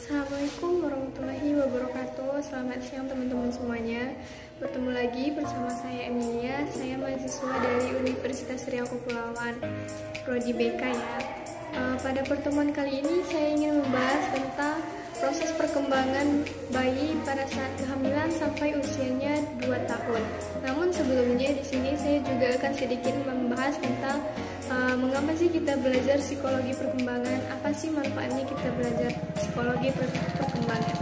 Assalamualaikum warahmatullahi wabarakatuh. Selamat siang teman-teman semuanya. Bertemu lagi bersama saya Emilia. Saya mahasiswa dari Universitas Riau Kepulauan, Prodi BK ya. Pada pertemuan kali ini saya ingin membahas tentang proses perkembangan bayi pada saat kehamilan sampai usianya 2 tahun. Namun sebelumnya di sini saya juga akan sedikit membahas tentang mengapa sih kita belajar psikologi perkembangan, apa sih manfaatnya kita belajar psikologi perkembangan.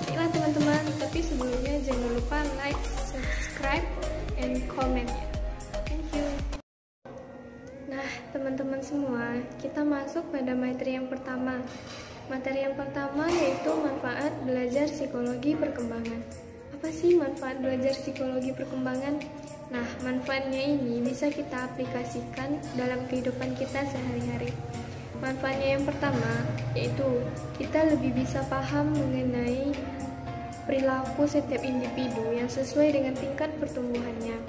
Baiklah teman-teman, tapi sebelumnya jangan lupa like, subscribe, and comment ya. Thank you. Nah teman-teman semua, kita masuk pada materi yang pertama. Materi yang pertama yaitu manfaat belajar psikologi perkembangan. Apa sih manfaat belajar psikologi perkembangan? Nah, manfaatnya ini bisa kita aplikasikan dalam kehidupan kita sehari-hari. Manfaatnya yang pertama yaitu kita lebih bisa paham mengenai perilaku setiap individu yang sesuai dengan tingkat pertumbuhannya.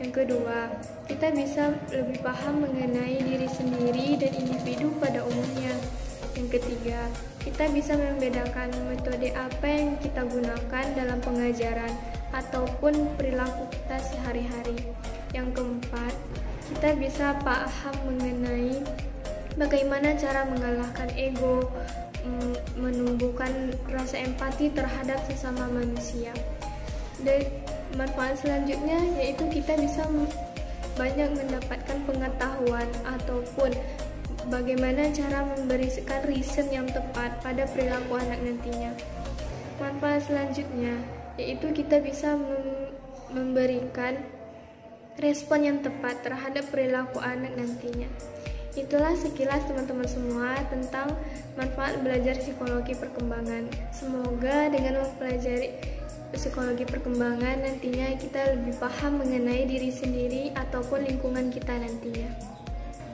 Yang kedua, kita bisa lebih paham mengenai diri sendiri dan individu pada umumnya. Yang ketiga, kita bisa membedakan metode apa yang kita gunakan dalam pengajaran ataupun perilaku kita sehari-hari. Yang keempat, kita bisa paham mengenai bagaimana cara mengalahkan ego, menumbuhkan rasa empati terhadap sesama manusia. Dan manfaat selanjutnya yaitu kita bisa banyak mendapatkan pengetahuan ataupun bagaimana cara memberikan riset yang tepat pada perilaku anak nantinya. Manfaat selanjutnya yaitu kita bisa memberikan respon yang tepat terhadap perilaku anak nantinya. Itulah sekilas teman-teman semua tentang manfaat belajar psikologi perkembangan. Semoga dengan mempelajari psikologi perkembangan nantinya kita lebih paham mengenai diri sendiri ataupun lingkungan kita nantinya.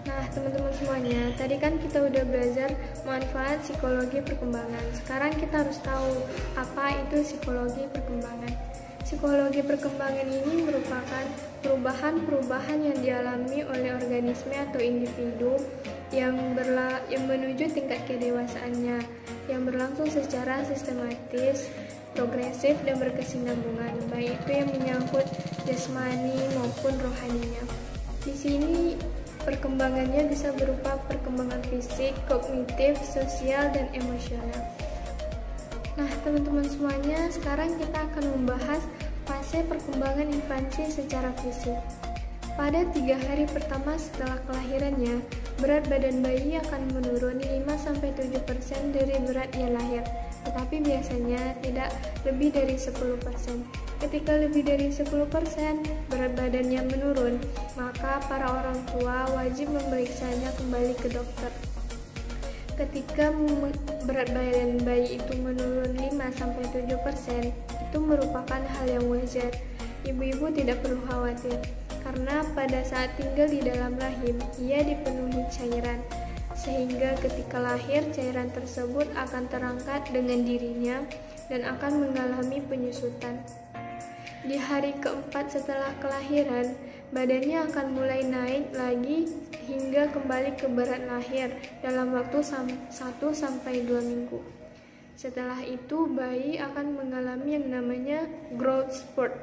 Nah teman-teman semuanya, tadi kan kita udah belajar manfaat psikologi perkembangan. Sekarang kita harus tahu apa itu psikologi perkembangan. Psikologi perkembangan ini merupakan perubahan-perubahan yang dialami oleh organisme atau individu yang menuju tingkat kedewasaannya, yang berlangsung secara sistematis, progresif, dan berkesinambungan, baik itu yang menyangkut jasmani maupun rohaninya. Di sini perkembangannya bisa berupa perkembangan fisik, kognitif, sosial, dan emosional. Nah teman-teman semuanya, sekarang kita akan membahas fase perkembangan infansi secara fisik. Pada 3 hari pertama setelah kelahirannya, berat badan bayi akan menurun 5-7% dari berat ia lahir, tetapi biasanya tidak lebih dari 10%. Ketika lebih dari 10% berat badannya menurun, maka para orang tua wajib memeriksanya kembali ke dokter. Ketika berat badan bayi itu menurun 5-7%, itu merupakan hal yang wajar. Ibu-ibu tidak perlu khawatir, karena pada saat tinggal di dalam rahim, ia dipenuhi cairan, sehingga ketika lahir cairan tersebut akan terangkat dengan dirinya dan akan mengalami penyusutan. Di hari keempat setelah kelahiran, badannya akan mulai naik lagi hingga kembali ke berat lahir dalam waktu 1-2 minggu. Setelah itu, bayi akan mengalami yang namanya growth spurt,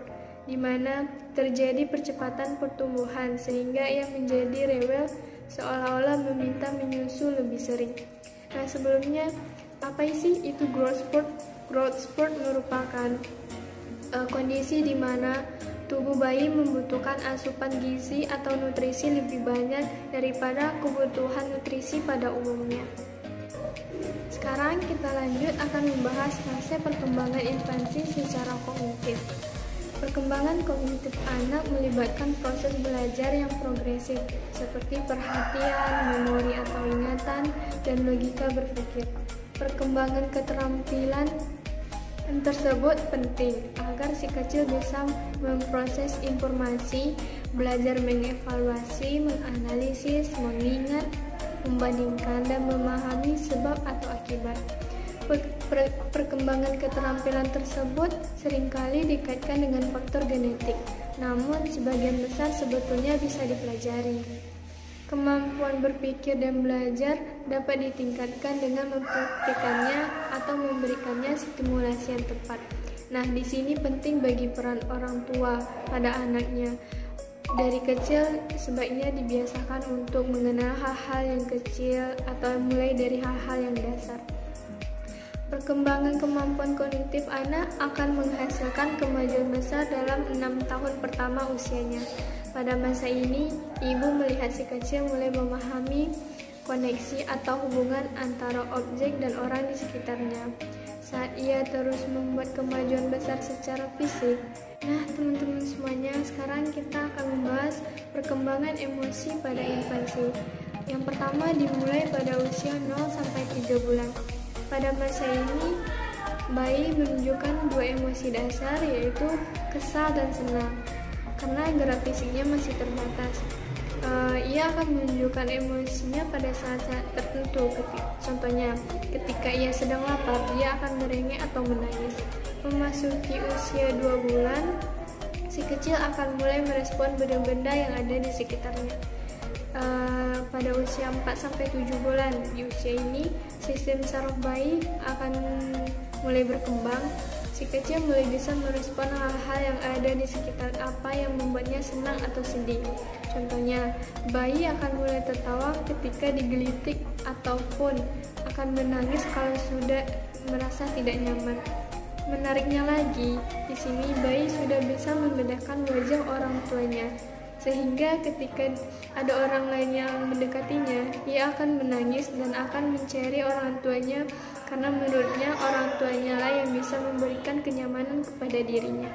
di mana terjadi percepatan pertumbuhan sehingga ia menjadi rewel seolah-olah meminta menyusu lebih sering. Nah, sebelumnya apa sih itu growth spurt? Growth spurt merupakan kondisi di mana tubuh bayi membutuhkan asupan gizi atau nutrisi lebih banyak daripada kebutuhan nutrisi pada umumnya. Sekarang kita lanjut akan membahas fase perkembangan infansi secara kognitif. Perkembangan kognitif anak melibatkan proses belajar yang progresif seperti perhatian, memori atau ingatan, dan logika berpikir. Perkembangan keterampilan tersebut penting agar si kecil bisa memproses informasi, belajar mengevaluasi, menganalisis, mengingat, membandingkan, dan memahami sebab atau akibat. Perkembangan keterampilan tersebut seringkali dikaitkan dengan faktor genetik, namun sebagian besar sebetulnya bisa dipelajari. Kemampuan berpikir dan belajar dapat ditingkatkan dengan mempraktikannya atau memberikannya stimulasi yang tepat. Nah, di sini penting bagi peran orang tua pada anaknya. Dari kecil sebaiknya dibiasakan untuk mengenal hal-hal yang kecil atau mulai dari hal-hal yang dasar. Perkembangan kemampuan kognitif anak akan menghasilkan kemajuan besar dalam 6 tahun pertama usianya. Pada masa ini, ibu melihat si kecil mulai memahami koneksi atau hubungan antara objek dan orang di sekitarnya. Saat ia terus membuat kemajuan besar secara fisik. Nah, teman-teman semuanya, sekarang kita akan membahas perkembangan emosi pada infansi. Yang pertama dimulai pada usia 0 sampai 3 bulan. Pada masa ini, bayi menunjukkan dua emosi dasar, yaitu kesal dan senang. Karena gerak fisiknya masih terbatas, ia akan menunjukkan emosinya pada saat-saat tertentu. Contohnya, ketika ia sedang lapar, ia akan merengek atau menangis. Memasuki usia 2 bulan, si kecil akan mulai merespon benda-benda yang ada di sekitarnya. Pada usia 4-7 bulan, di usia ini sistem saraf bayi akan mulai berkembang. Si kecil mulai bisa merespon hal-hal yang ada di sekitar apa yang membuatnya senang atau sedih. Contohnya, bayi akan mulai tertawa ketika digelitik ataupun akan menangis kalau sudah merasa tidak nyaman. Menariknya lagi, di sini bayi sudah bisa membedakan wajah orang tuanya. Sehingga ketika ada orang lain yang mendekatinya, ia akan menangis dan akan mencari orang tuanya karena menurutnya orang tuanya lah yang bisa memberikan kenyamanan kepada dirinya.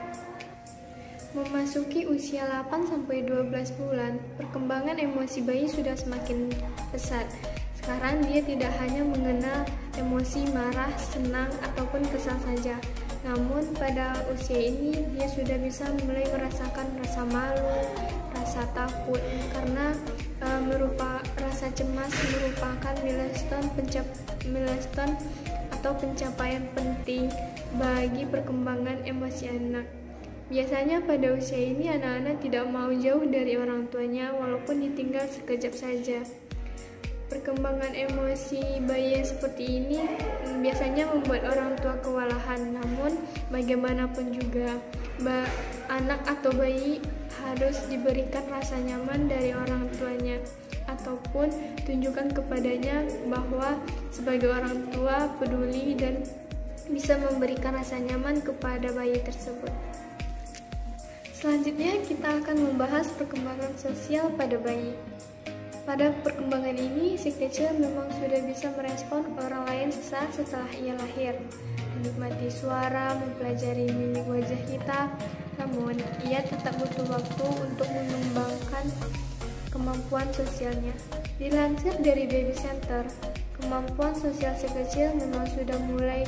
Memasuki usia 8-12 bulan, perkembangan emosi bayi sudah semakin pesat. Sekarang dia tidak hanya mengenal emosi marah, senang, ataupun kesal saja. Namun pada usia ini dia sudah bisa mulai merasakan rasa malu, rasa takut, karena rasa cemas merupakan milestone atau pencapaian penting bagi perkembangan emosi anak. Biasanya pada usia ini anak-anak tidak mau jauh dari orang tuanya walaupun ditinggal sekejap saja. Perkembangan emosi bayi yang seperti ini biasanya membuat orang tua kewalahan. Namun bagaimanapun juga, anak atau bayi harus diberikan rasa nyaman dari orang tuanya, ataupun tunjukkan kepadanya bahwa sebagai orang tua peduli dan bisa memberikan rasa nyaman kepada bayi tersebut. Selanjutnya kita akan membahas perkembangan sosial pada bayi. Pada perkembangan ini, si kecil memang sudah bisa merespon orang lain sesaat setelah ia lahir, menikmati suara, mempelajari mimik wajah kita. Namun, ia tetap butuh waktu untuk mengembangkan kemampuan sosialnya. Dilansir dari Baby Center, kemampuan sosial si kecil memang sudah mulai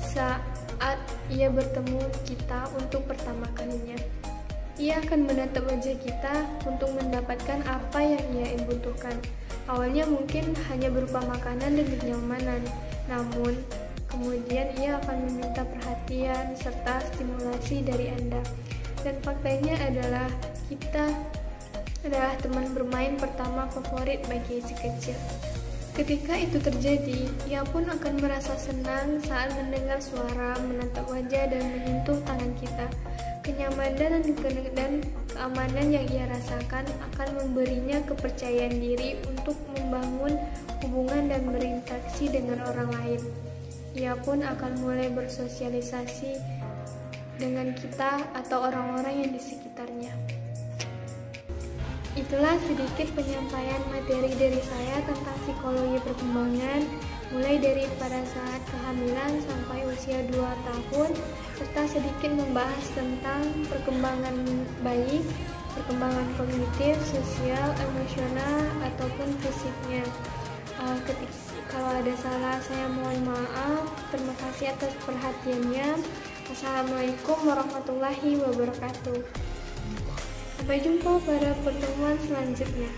saat ia bertemu kita untuk pertama kalinya. Ia akan menatap wajah kita untuk mendapatkan apa yang ia butuhkan. Awalnya mungkin hanya berupa makanan dan kenyamanan, namun kemudian ia akan meminta perhatian serta stimulasi dari Anda. Dan faktanya adalah kita adalah teman bermain pertama favorit bagi si kecil. Ketika itu terjadi, ia pun akan merasa senang saat mendengar suara, menatap wajah, dan menyentuh tangan kita. Kenyamanan dan keamanan yang ia rasakan akan memberinya kepercayaan diri untuk membangun hubungan dan berinteraksi dengan orang lain. Ia pun akan mulai bersosialisasi dengan kita atau orang-orang yang di sekitarnya. Itulah sedikit penyampaian materi dari saya tentang psikologi perkembangan, mulai dari pada saat kehamilan sampai usia 2 tahun, serta sedikit membahas tentang perkembangan bayi, perkembangan kognitif, sosial, emosional, ataupun fisiknya. Kalau ada salah, saya mohon maaf. Terima kasih atas perhatiannya. Assalamualaikum warahmatullahi wabarakatuh. Sampai jumpa pada pertemuan selanjutnya.